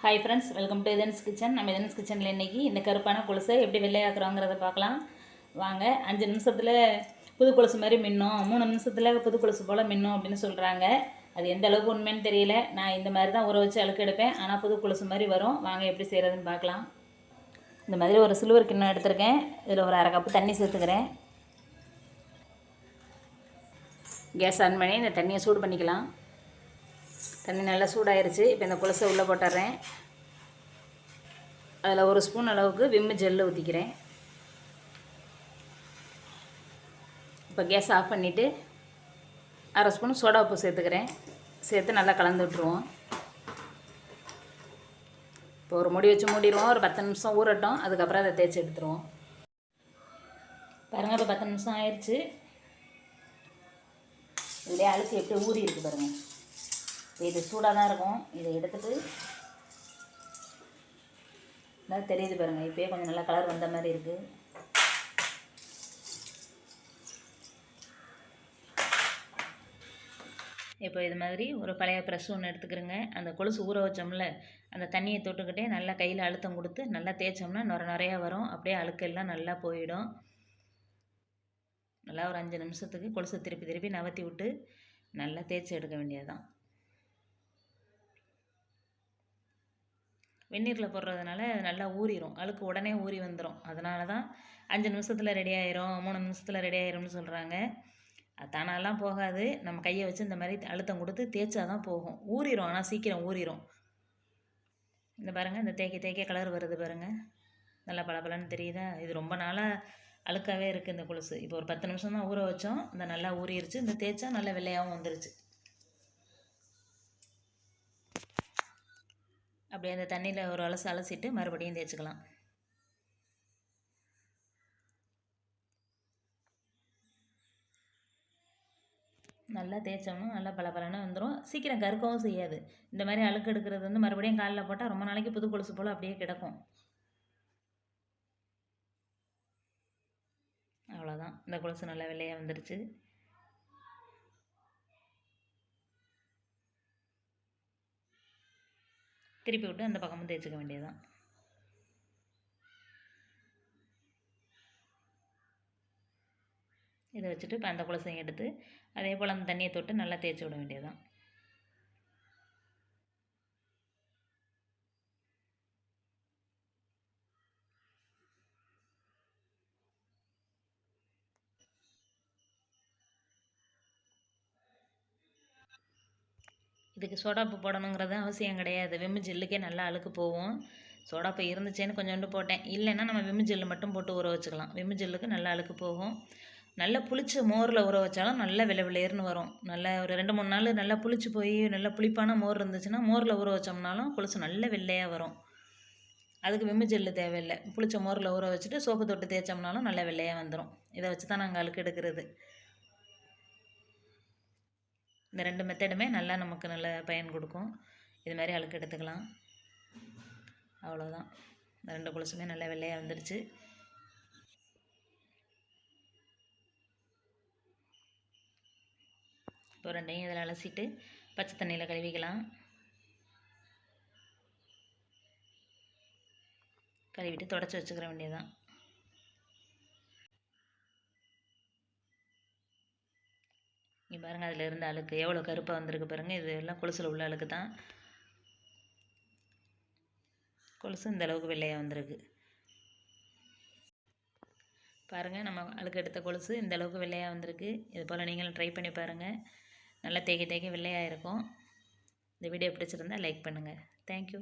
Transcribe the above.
Hi friends, welcome to இதன்ஸ் kitchen. நம்ம இதன்ஸ் கிச்சனில் இன்றைக்கி இந்த கருப்பான கொலுசை எப்படி வெள்ளையாக்குறோங்கிறத பார்க்கலாம் வாங்க. 5 நிமிஷத்தில் புது கொலுசு மாதிரி மின்னும், 3 நிமிஷத்தில் புது கொலுசு போல் மின்னும் அப்படின்னு சொல்கிறாங்க. அது எந்த அளவுக்கு உண்மைன்னு தெரியல. நான் இந்த மாதிரி தான் ஊற வச்சு அழுக்கு எடுப்பேன், ஆனால் புது கொலுசு மாதிரி வரும். வாங்க எப்படி செய்கிறதுன்னு பார்க்கலாம். இந்த மாதிரி ஒரு சில்வர் கிண்ணம் எடுத்திருக்கேன். இதில் ஒரு 1/2 கப்பு தண்ணி சேர்த்துக்கிறேன். கேஸ் ஆன் பண்ணி இந்த தண்ணியை சூடு பண்ணிக்கலாம். தண்ணி நல்லா சூடாயிருச்சு. இப்போ இந்த கொலுசை உள்ளே போட்டுறேன். அதில் 1 ஸ்பூன் அளவுக்கு விம்மு ஜெல்லு ஊற்றிக்கிறேன். இப்போ கேஸ் ஆஃப் பண்ணிவிட்டு 1/2 ஸ்பூன் சோடா உப்பு சேர்த்துக்கிறேன். சேர்த்து நல்லா கலந்து விட்டுருவோம். இப்போ ஒரு மூடி வச்சு மூடிடுவோம். ஒரு 10 நிமிஷம் ஊறட்டும். அதுக்கப்புறம் அதை தேய்ச்சி எடுத்துருவோம். பாருங்கள், இப்போ 10 நிமிஷம் ஆயிடுச்சு. இதுலேயே அழுக்கு எப்படி ஊறி இருக்குது பாருங்கள். இது சூடாக தான் இருக்கும். இதை எடுத்துகிட்டு நல்லா தெரியுது பாருங்கள். இப்போயே கொஞ்சம் நல்லா கலர் வந்த மாதிரி இருக்குது. இப்போ இது மாதிரி ஒரு பழைய ப்ரெஷ் ஒன்று எடுத்துக்கிறேங்க. அந்த கொலுசு ஊற வச்சோம்ல, அந்த தண்ணியை தொட்டுக்கிட்டே நல்லா கையில் அழுத்தம் கொடுத்து நல்லா தேய்ச்சோம்னா நிறையா வரும். அப்படியே அழுக்கெல்லாம் நல்லா போயிடும். நல்லா ஒரு 5 நிமிஷத்துக்கு கொலுசை திருப்பி திருப்பி நவர்த்தி விட்டு நல்லா தேய்ச்சி எடுக்க வேண்டியது தான். வெந்நீரில் போடுறதுனால நல்லா ஊறிடும். அழுக்கு உடனே ஊறி வந்துடும். அதனால தான் 5 நிமிஷத்தில் ரெடி ஆயிரும், 3 நிமிஷத்தில் ரெடி ஆயிரும்னு சொல்கிறாங்க. அது தானாலாம் போகாது. நம்ம கையை வச்சு இந்த மாதிரி அழுத்தம் கொடுத்து தேய்ச்சா தான் போகும். ஊறிடும், ஆனால் சீக்கிரம் ஊறிடும். இந்த பாருங்கள், இந்த தேய்க்க கலர் வருது பாருங்கள். நல்லா பளபளன்னு தெரியுதா? இது ரொம்ப நாளாக அழுக்காகவே இருக்குது இந்த கொலுசு. இப்போ ஒரு 10 நிமிஷம் தான் ஊற வச்சோம். இந்த நல்லா ஊறிடுச்சு. இந்த தேய்ச்சா நல்லா வெள்ளையாகவும் வந்துருச்சு. அப்படியே அந்த தண்ணியில் ஒரு அலசிட்டு மறுபடியும் தேய்ச்சிக்கலாம். நல்லா தேய்ச்சோம்னா நல்லா பளபளன்னு வந்துடும். சீக்கிரம் கருக்கவும் செய்யாது. இந்த மாதிரி அழுக்கு எடுக்கிறது வந்து மறுபடியும் காலில் போட்டால் ரொம்ப நாளைக்கு புது கொலுசு போல் அப்படியே கிடக்கும். அவ்வளோதான், இந்த கொலுசு நல்லா வெள்ளையாக வந்துருச்சு. திருப்பி விட்டு அந்த பக்கமும் தேய்ச்சிக்க வேண்டியதுதான். இதை வச்சுட்டு இப்போ அந்த கொலுசையும் எடுத்து அதே போல் அந்த தண்ணியை தொட்டு நல்லா தேய்ச்சி விட வேண்டியதுதான். இதுக்கு சோடாப்பு போடணுங்கிறது அவசியம் கிடையாது. விம்மு ஜெல்லுக்கே நல்லா அழுக்கு போகும். சோடாப்பு இருந்துச்சேன்னு கொஞ்சோண்டு போட்டேன். இல்லைன்னா நம்ம விம்மு ஜெல்லு மட்டும் போட்டு ஊற வச்சுக்கலாம். விம்மு ஜெல்லுக்கு நல்லா அழுக்கு போகும். நல்லா புளிச்ச மோரில் ஊற வச்சாலும் நல்லா வெள்ளையர்னு வரும். நல்லா ஒரு 2-3 நாள் நல்லா புளிச்சு போய் நல்லா புளிப்பான மோர் இருந்துச்சுன்னா மோரில் ஊற வச்சோம்னாலும் கொலுசு நல்ல வெள்ளையாக வரும். அதுக்கு விம்மு ஜெல்லு தேவையில்லை. புளிச்ச மோரில் ஊற வச்சுட்டு சோப்பு தொட்டு தேய்ச்சோம்னாலும் நல்லா வெள்ளையாக வந்துடும். இதை வச்சு தான் நாங்கள் அழுக்கு எடுக்கிறது. இந்த 2 மெத்தடுமே நல்லா நமக்கு நல்ல பயன் கொடுக்கும். இது மாதிரி அழுக்கு எடுத்துக்கலாம். அவ்வளோதான், இந்த 2 கொலுசுமே நல்லா வெள்ளையாக வந்துடுச்சு. இப்போ 2ஐயும் இதில் அலசிட்டு பச்சை தண்ணியில் கழுவிக்கலாம். கழுவிட்டு தொடச்சி வச்சுக்கிற வேண்டியதுதான். இங்கே பாருங்கள், அதில் இருந்த அழுக்கு எவ்வளோ கருப்பாக வந்திருக்கு பாருங்கள். இது எல்லாம் கொலுசில் உள்ள அழுக்கு தான். கொலுசு இந்த அளவுக்கு வெள்ளையாக வந்திருக்கு பாருங்கள். நம்ம அழுக்கு எடுத்த கொலுசு இந்த அளவுக்கு வெள்ளையாக வந்திருக்கு. இது போல் நீங்களும் ட்ரை பண்ணி பாருங்கள். நல்லா தேய்க்க வெள்ளையாக இருக்கும். இந்த வீடியோ பிடிச்சிருந்தால் லைக் பண்ணுங்கள். தேங்க்யூ.